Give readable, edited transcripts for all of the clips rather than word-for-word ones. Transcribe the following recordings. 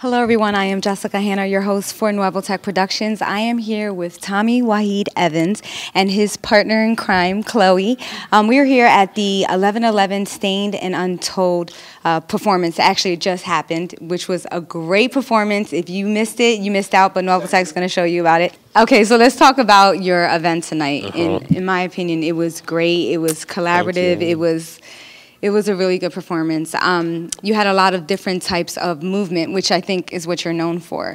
Hello everyone, I am Jessica Hanna, your host for Nuevotec Productions. I am here with Tommie Waheed-Evans and his partner in crime, Chloe. We're here at the 11/11 Stained and Untold performance. Actually, it just happened, which was a great performance. If you missed it, you missed out, but Nuevotec's going to show you about it. Okay, so let's talk about your event tonight. In my opinion, it was great. It was collaborative. It was a really good performance. You had a lot of different types of movement, which I think is what you're known for.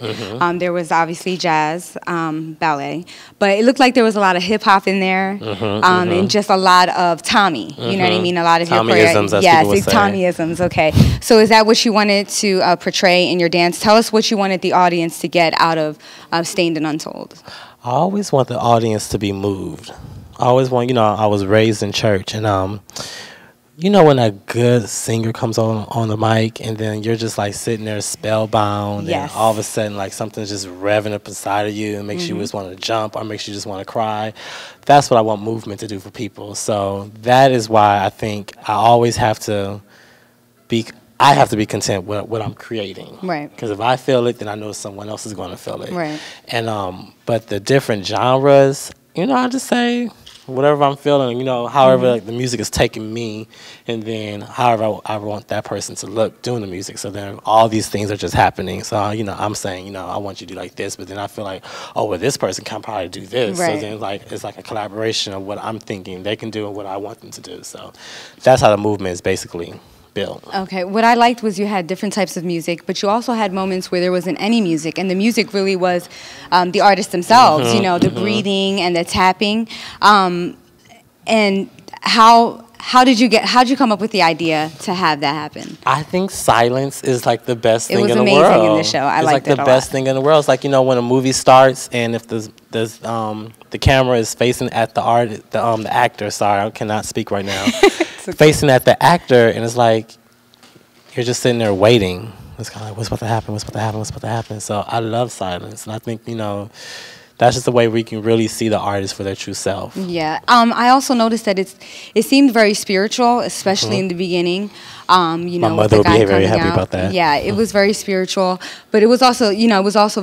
There was obviously jazz, ballet, but it looked like there was a lot of hip hop in there, and just a lot of Tommie. You know what I mean? A lot of Tommie-isms, your as yes, people would say. Tommie-isms. Okay, so is that what you wanted to portray in your dance? Tell us what you wanted the audience to get out of Stained and Untold. I always want the audience to be moved. I always want, I was raised in church, and you know when a good singer comes on the mic and then you're just like sitting there spellbound, Yes. and all of a sudden like something's just revving up inside of you and makes you just want to jump or makes you just want to cry. That's what I want movement to do for people. So that is why I think I always have to be content with what I'm creating. Right. Because if I feel it, then I know someone else is going to feel it. Right. And but the different genres, I just say whatever I'm feeling, however like, the music is taking me, and then however I want that person to look doing the music. So then all these things are just happening. So, I'm saying, I want you to do like this, but then I feel like, oh, well, this person can probably do this. Right. So then it's like a collaboration of what I'm thinking they can do and what I want them to do. So that's how the movement is basically built. Okay, what I liked was you had different types of music, but you also had moments where there wasn't any music, and the music really was the artists themselves, the breathing and the tapping. And how'd you come up with the idea to have that happen? I think silence is like the best thing in the world. It was amazing in the show. I liked it a lot. It's like the best thing in the world. It's like, when a movie starts and if the camera is facing at the actor, sorry, I cannot speak right now. Facing at the actor, and it's like you're just sitting there waiting. It's kind of like, what's about to happen? What's about to happen? What's about to happen? So I love silence, and I think that's just the way we can really see the artist for their true self. Yeah. I also noticed that it seemed very spiritual, especially in the beginning. My mother would be very happy about that. Yeah, it was very spiritual, but it was also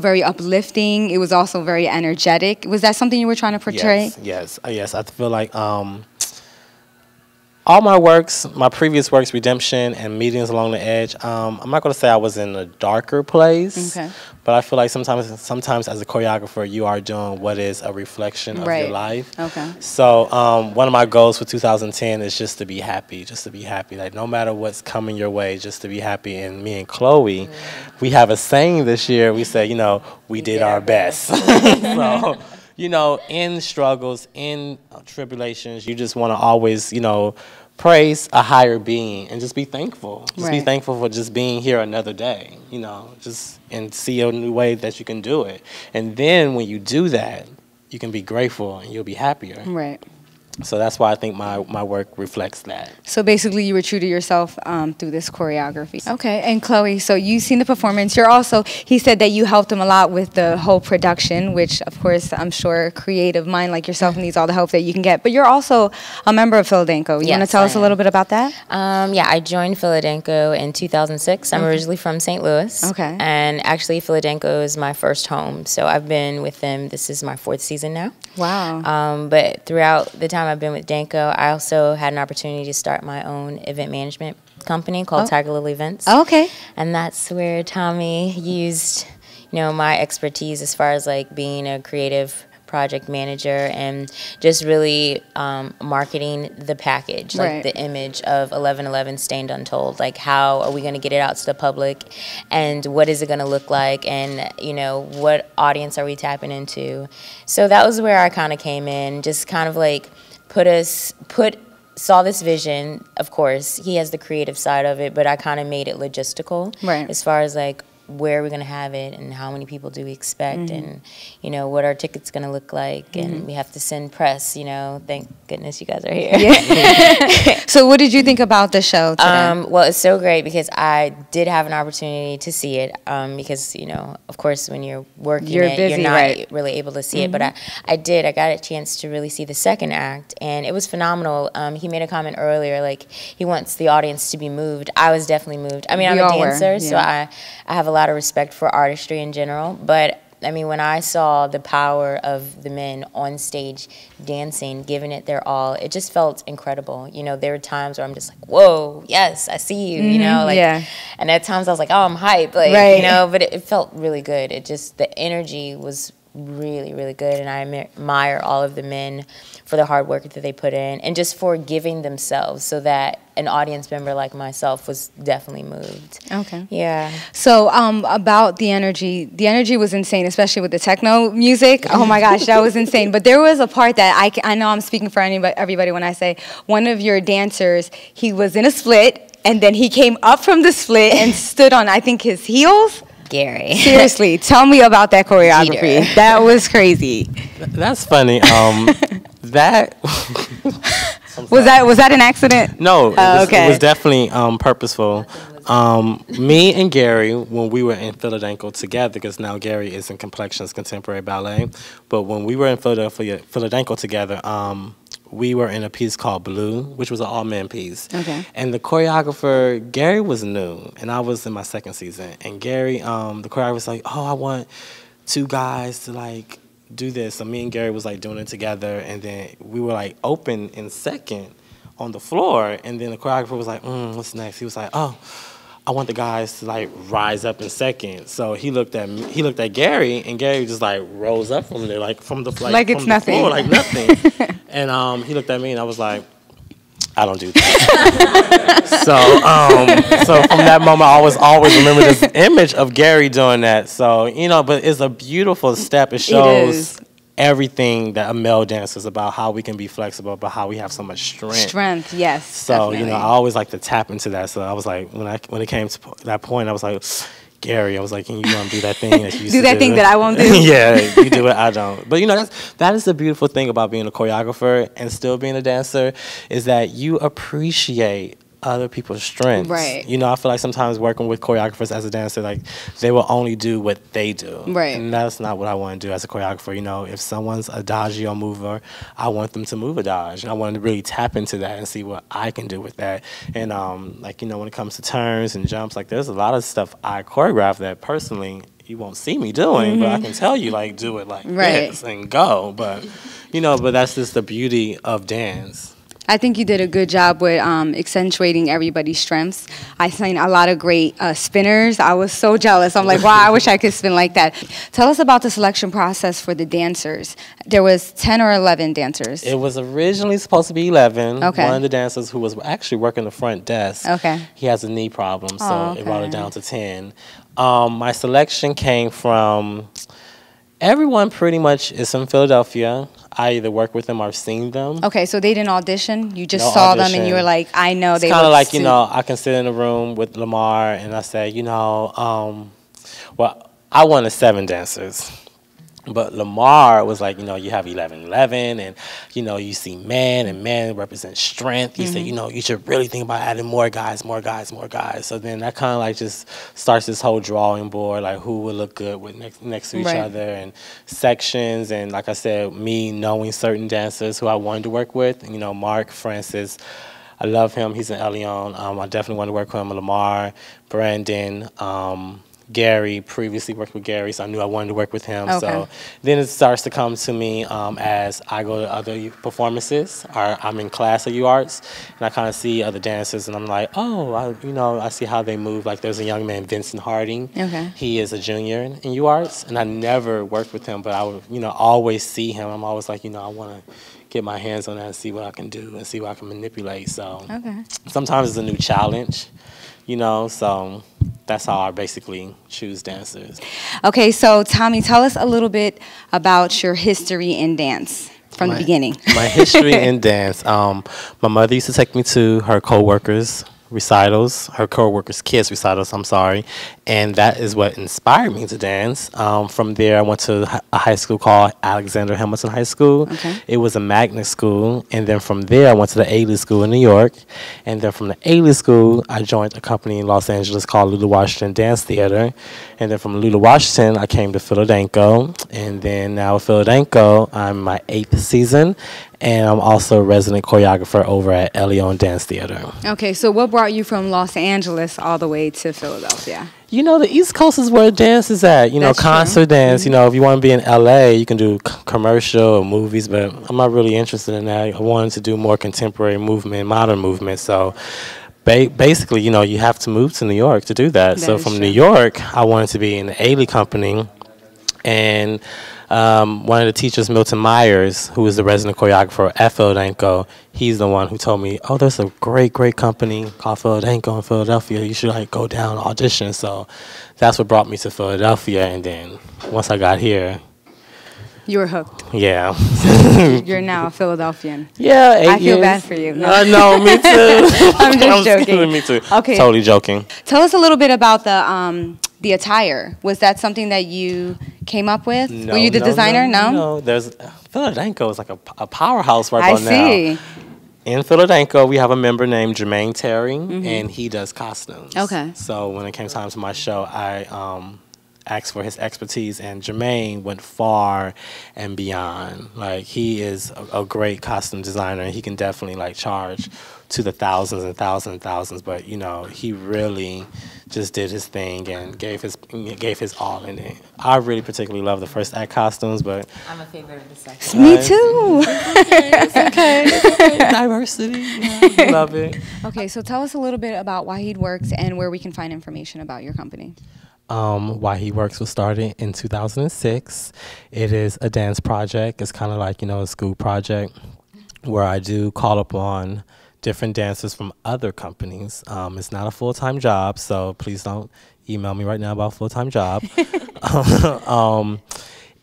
very uplifting. It was also very energetic. Was that something you were trying to portray? Yes. I feel like all my works, my previous works, Redemption and Meetings Along the Edge, I'm not going to say I was in a darker place, but I feel like sometimes as a choreographer, you are doing what is a reflection of your life. Okay. So one of my goals for 2010 is just to be happy, like no matter what's coming your way, just to be happy. And me and Chloe, we have a saying this year. We say, we did our best. So, in struggles, in tribulations, you just want to always, praise a higher being and just be thankful. Just be thankful for just being here another day, and see a new way that you can do it. And then when you do that, you can be grateful and you'll be happier. Right. So that's why I think my work reflects that. So basically you were true to yourself through this choreography. Okay, and Chloe, so you've seen the performance. He said that you helped him a lot with the whole production, which of course I'm sure a creative mind like yourself needs all the help that you can get. But you're also a member of Philadelphia. You want to tell us a little bit about that? Yeah, I joined Philadelphia in 2006. I'm originally from St. Louis. Okay. And actually Philadelphia is my first home. So I've been with them. This is my 4th season now. Wow. But throughout the time I've been with Danko, I also had an opportunity to start my own event management company called Tiger Lily Events. Okay. And that's where Tommie used, my expertise as far as like being a creative project manager and just really marketing the package, like the image of 11/11 Stained Untold. Like, how are we going to get it out to the public, and what is it going to look like, and what audience are we tapping into? So that was where I kind of came in, just kind of like saw this vision. Of course, he has the creative side of it, but I kind of made it logistical, as far as like where we're going to have it and how many people do we expect, and what our tickets going to look like, and we have to send press. Thank goodness you guys are here. Yeah. So what did you think about the show today? Well, it's so great because I did have an opportunity to see it, because of course when you're working you're not really able to see it, but I got a chance to really see the second act, and it was phenomenal. He made a comment earlier, like he wants the audience to be moved. I was definitely moved. I mean, I'm a dancer, so I have a lot lot of respect for artistry in general, but I mean, when I saw the power of the men on stage dancing, giving it their all, it just felt incredible. You know, there were times where I'm just like, whoa, yes, I see you, you know, like, and at times I was like, oh, I'm hyped, like, you know, but it felt really good. It just, the energy was really, really good, and I admire all of the men for the hard work that they put in and just for giving themselves, so that an audience member like myself was definitely moved. Okay. Yeah. So about the energy was insane, especially with the techno music. Oh my gosh, that was insane. But there was a part that I know I'm speaking for everybody when I say one of your dancers, he was in a split, and then he came up from the split and stood on, I think, his heels. Gary. Seriously, tell me about that choreography. Jeter. That was crazy. That's funny. That was that an accident? No, okay. It was definitely purposeful. Me and Gary, when we were in Philadelphia together, because now Gary is in Complexions Contemporary Ballet, but when we were in Philadelphia together, we were in a piece called Blue, which was an all-men piece. Okay. And the choreographer, Gary, was new, and I was in my second season. And Gary, the choreographer was like, oh, I want two guys to, like, do this. So me and Gary was, like, doing it together, and then we were, like, open in second on the floor, and then the choreographer was like, what's next? He was like, oh, I want the guys to, like, rise up in second. So he looked at me, he looked at Gary, and Gary just, like, rose up from there, like, from the like it's from nothing. The floor, like nothing. And he looked at me, and I was like, I don't do that. So from that moment, I always remember this image of Gary doing that. So, you know, but it's a beautiful step. It shows everything that a male dancer is about, how we can be flexible, but how we have so much strength. Strength, yes. So, definitely. you know, I always like to tap into that. So I was like, when it came to that point, I was like, Gary, I was like, can you do that thing that you used do to that thing that I won't do? Yeah, you do it, I don't. But, you know, that is the beautiful thing about being a choreographer and still being a dancer, is that you appreciate other people's strengths. Right. You know, I feel like sometimes working with choreographers as a dancer, like, they will only do what they do. Right. And that's not what I want to do as a choreographer. You know, if someone's a adagio mover, I want them to move adage. And I want to really tap into that and see what I can do with that. And, like, you know, when it comes to turns and jumps, like, there's a lot of stuff I choreograph that personally you won't see me doing, but I can tell you, like, do it like this and go. But, you know, but that's just the beauty of dance. I think you did a good job with accentuating everybody's strengths. I seen a lot of great spinners. I was so jealous. I'm like, wow, I wish I could spin like that. Tell us about the selection process for the dancers. There was 10 or 11 dancers. It was originally supposed to be 11. Okay. One of the dancers who was actually working the front desk, he has a knee problem, so it brought it down to 10. My selection came from everyone pretty much is from Philadelphia. I either work with them or I've seen them. Okay, so they didn't audition? You just saw them and you were like, I know they look kind of like, you know, I can sit in a room with Lamar and I say, you know, well, I wanted 7 dancers. But Lamar was like, you know, you have 11-11, and, you know, you see man, and man represents strength. He said, you know, you should really think about adding more guys, more guys, more guys. So then that kind of like just starts this whole drawing board, like who would look good with next to each other, and sections. And like I said, me knowing certain dancers who I wanted to work with, you know, Mark Francis, I love him. He's in Elion. I definitely want to work with him. Lamar, Brandon, Gary, previously worked with Gary, so I knew I wanted to work with him. So then it starts to come to me as I go to other performances, or I'm in class at UArts, and I kind of see other dancers, and I'm like, oh, I see how they move. Like, there's a young man, Vincent Harding. He is a junior in UArts, and I never worked with him, but I would, you know, always see him. I'm always like, you know, I want to get my hands on that and see what I can do and see what I can manipulate. So sometimes it's a new challenge, you know, so that's how I basically choose dancers. Okay, so Tommie, tell us a little bit about your history in dance from the beginning. My history in dance. My mother used to take me to her co-workers' recitals, her co-workers' kids' recitals, I'm sorry, and that is what inspired me to dance. From there, I went to a high school called Alexander Hamilton High School. It was a magnet school, and then from there, I went to the Ailey School in New York, and then from the Ailey School, I joined a company in Los Angeles called Lulu Washington Dance Theater, and then from Lulu Washington, I came to Philadelphia, and then now at Philadelphia, I'm in my 8th season, and I'm also a resident choreographer over at Elion Dance Theater. Okay, so what brought you from Los Angeles all the way to Philadelphia? You know, the East Coast is where dance is at. You know, That's concert true. dance. You know, if you want to be in LA, you can do commercial or movies, but I'm not really interested in that. I wanted to do more contemporary movement, modern movement. So basically, you know, you have to move to New York to do that. So is from true. New York, I wanted to be in the Ailey company. And one of the teachers, Milton Myers, who is the resident choreographer at Philadelphia, he's the one who told me, oh, there's a great company called Philadelphia in Philadelphia. You should like go down and audition. So that's what brought me to Philadelphia. And then once I got here, You were hooked. yeah. You're now a Philadelphian. Yeah, 8 I feel years. bad for you. No, me too. I'm just joking. Me too. Okay. Totally joking. Tell us a little bit about the attire. Was that something that you came up with? No, Were you the designer? No. There's Philadelphia is like a powerhouse right I about now. see. In Philadelphia, we have a member named Jermaine Terry, and he does costumes. Okay. So when it came time to my show, I asked for his expertise, and Jermaine went far and beyond. Like, he is a great costume designer, and he can definitely like charge to the thousands and thousands and thousands. But you know, he really just did his thing and gave his all in it. I really particularly love the first act costumes, but I'm a favorite of the second. Me too. it's okay. Diversity, yeah, love it. Okay, so tell us a little bit about Waheed Works and where we can find information about your company. Waheed Works was started in 2006. It is a dance project. It's kind of like, you know, a school project where I do call upon different dancers from other companies. It's not a full-time job, so please don't email me right now about a full-time job.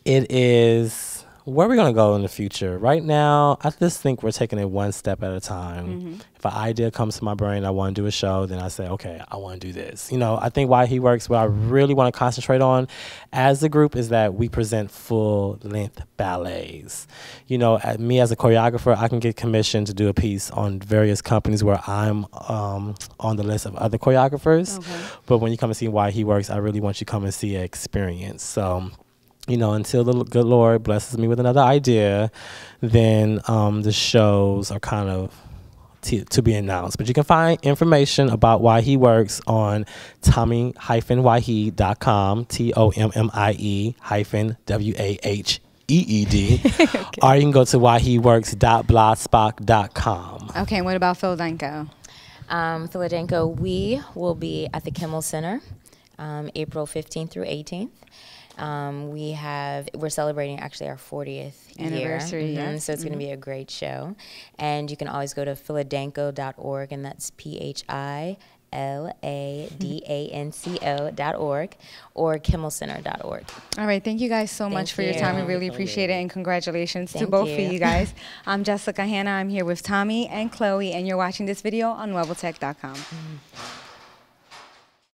It is where we're going to go in the future. Right now, I just think we're taking it one step at a time. If an idea comes to my brain, I want to do a show, then I say, okay, I want to do this. You know, I think Waheed Works, what I really want to concentrate on as a group is that we present full-length ballets. You know, me as a choreographer, I can get commissioned to do a piece on various companies where I'm on the list of other choreographers. Okay. But when you come and see Waheed Works, I really want you to come and see an experience. So, you know, until the good Lord blesses me with another idea, then the shows are kind of to be announced. But you can find information about Waheed Works on Tommie-Waheed.com, TOMMIE-WAHEED. Okay. Or you can go to waheedworks.blogspot.com. Okay, and what about Philadelphia? Philadelphia, we will be at the Kimmel Center April 15th through 18th. We're celebrating actually our 40th anniversary, year. So it's going to be a great show. And you can always go to philadanco.org, and that's PHILADANCO.org, or kimmelcenter.org. All right, thank you guys so much for your time. We really appreciate it, and congratulations to both of you guys. I'm Jessica Hanna. I'm here with Tommie and Chloe, and you're watching this video on Nuevotec.com.